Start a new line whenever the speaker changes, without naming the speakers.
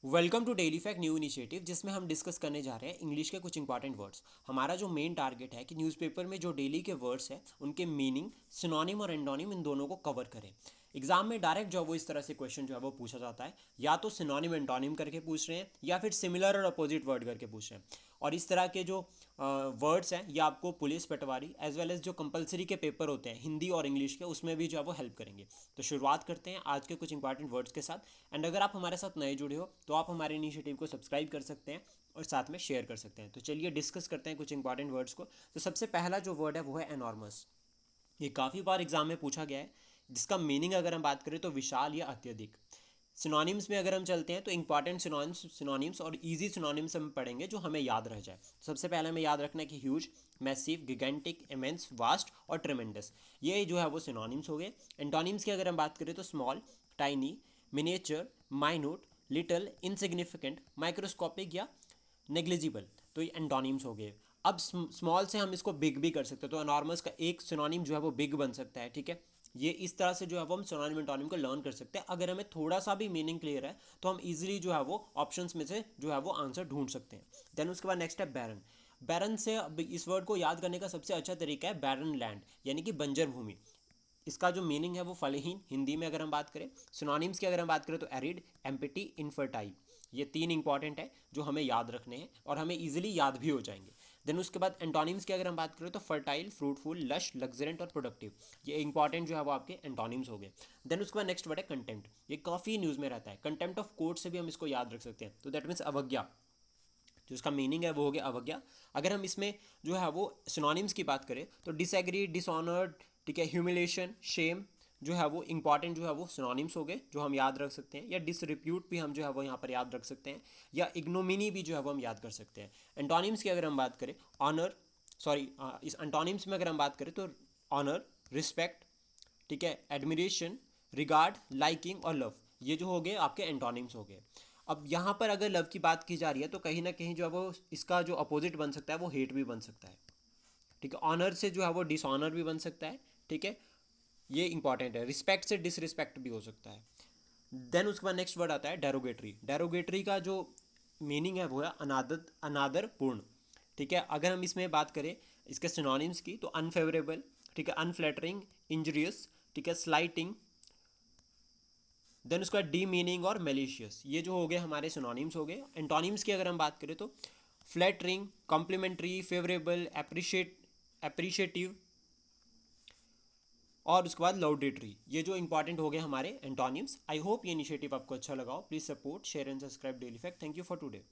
Welcome to daily fact new initiative, जिसमें हम discuss करने जा रहे हैं इंग्लिश के कुछ इंपॉर्टेंट वर्ड्स। हमारा जो मेन टारगेट है कि न्यूज़पेपर में जो डेली के वर्ड्स हैं उनके मीनिंग, सिनोनिम और एंटोनिम, इन दोनों को कवर करें। एग्जाम में डायरेक्ट जो है वो इस तरह से क्वेश्चन जो है वो पूछा जाता है, या तो सिनोनिम एंटोनिम करके पूछ रहे हैं या फिर सिमिलर और अपोजिट वर्ड करके पूछ रहे हैं। और इस तरह के जो वर्ड्स हैं ये आपको पुलिस पटवारी एज वेल एज जो कंपलसरी के पेपर होते हैं हिंदी और इंग्लिश के, उसमें भी जो है वो हेल्प करेंगे। तो शुरुआत करते हैं आज के कुछ इंपॉर्टेंट वर्ड्स के साथ। एंड अगर आप हमारे साथ नए जुड़े हो तो आप हमारे इनिशिएटिव को सब्सक्राइब कर सकते हैं और साथ में शेयर कर सकते हैं। तो चलिए डिस्कस करते हैं कुछ इंपॉर्टेंट वर्ड्स को। तो सबसे पहला जो वर्ड है वो है एनॉर्मस। ये काफ़ी बार एग्जाम में पूछा गया है, जिसका मीनिंग अगर हम बात करें तो विशाल या अत्यधिक। सिनोनिम्स में अगर हम चलते हैं तो इंपॉर्टेंट सिनोनिम्स और इजी सिनोनिम्स हम पढ़ेंगे जो हमें याद रह जाए। सबसे पहले हमें याद रखना है कि ह्यूज, मैसिव, गिगेंटिक, इमेंस, वास्ट और ट्रेमेंडस, ये जो है वो सिनोनिम्स हो गए। एंटोनिम्स की अगर हम बात करें तो small, tiny, miniature, minute, little, insignificant, microscopic या नेग्लिजिबल, तो ये एंटोनिम्स हो गए। अब स्मॉल से हम इसको बिग भी कर सकते हैं, तो एनॉर्मस का एक सिनोनिम जो है वो बिग बन सकता है। ठीक है, ये इस तरह से जो है वो हम सिनोनिम एंटोनिम को लर्न कर सकते हैं। अगर हमें थोड़ा सा भी मीनिंग क्लियर है तो हम इजीली जो है वो ऑप्शंस में से जो है वो आंसर ढूंढ सकते हैं। देन उसके बाद नेक्स्ट है बैरन। बैरन से अब इस वर्ड को याद करने का सबसे अच्छा तरीका है बैरन लैंड, यानी कि बंजर भूमि। इसका जो मीनिंग है वो फलहीन, हिंदी में अगर हम बात करें। सिनोनिम्स की अगर हम बात करें तो एरिड, एम्पिटी, इनफर्टाइल, ये तीन इंपॉर्टेंट है जो हमें याद रखने हैं और हमें इजीली याद भी हो जाएंगे। देन उसके बाद एंटोनिम्स की अगर हम बात करें तो फर्टाइल, फ्रूटफुल, लश, लग्जरेंट और प्रोडक्टिव, ये इंपॉर्टेंट जो है वो आपके एंटोनिम्स हो गए। देन उसके बाद नेक्स्ट वर्ड है कंटेम्प्ट। ये काफ़ी न्यूज़ में रहता है। कंटेम्प्ट ऑफ कोर्ट से भी हम इसको याद रख सकते हैं, तो दैट मीन्स अवज्ञा। जो इसका मीनिंग है वो हो गया अवज्ञा। अगर हम इसमें जो है वो सिनोनिम्स की बात करें तो डिसएग्री, डिसऑनर्ड, ठीक है, ह्यूमिलेशन, शेम, जो है वो इंपॉर्टेंट जो है वो सिनोनिम्स हो गए जो हम याद रख सकते हैं। या डिसरिप्यूट भी हम जो है वो यहाँ पर याद रख सकते हैं, या इग्नोमिनी भी जो है वो हम याद कर सकते हैं। एंटोनिम्स की अगर हम बात करें, ऑनर, सॉरी, इस एंटोनिम्स में अगर हम बात करें तो ऑनर, रिस्पेक्ट, ठीक है, एडमिरेशन, रिगार्ड, लाइकिंग और लव, ये जो हो गए आपके एंटोनिम्स हो गए। अब यहाँ पर अगर लव की बात की जा रही है तो कहीं ना कहीं जो है वो इसका जो अपोजिट बन सकता है वो हेट भी बन सकता है। ठीक है, ऑनर से जो है वो डिसऑनर भी बन सकता है। ठीक है, ये इंपॉर्टेंट है। रिस्पेक्ट से डिसरिस्पेक्ट भी हो सकता है। देन उसके बाद नेक्स्ट वर्ड आता है डेरोगेटरी। डेरोगेटरी का जो मीनिंग है वो है अनादर, अनादरपूर्ण। ठीक है, अगर हम इसमें बात करें इसके सिनोनिम्स की तो अनफेवरेबल, ठीक है, अनफ्लैटरिंग, इंजरियस, ठीक है, स्लाइटिंग। देन उसका डी मीनिंग और मेलिशियस, ये जो हो गए हमारे सिनोनिम्स हो गए। एंटोनिम्स की अगर हम बात करें तो फ्लैटरिंग, कॉम्प्लीमेंट्री, फेवरेबल, अप्रिशिएटिव और उसके बाद लाउडेटरी, ये जो इंपॉर्टेंट हो गए हमारे एंटोनिम्स। आई होप ये इनिशिएटिव आपको अच्छा लगा हो। Please support, share and subscribe daily fact. Thank you for today.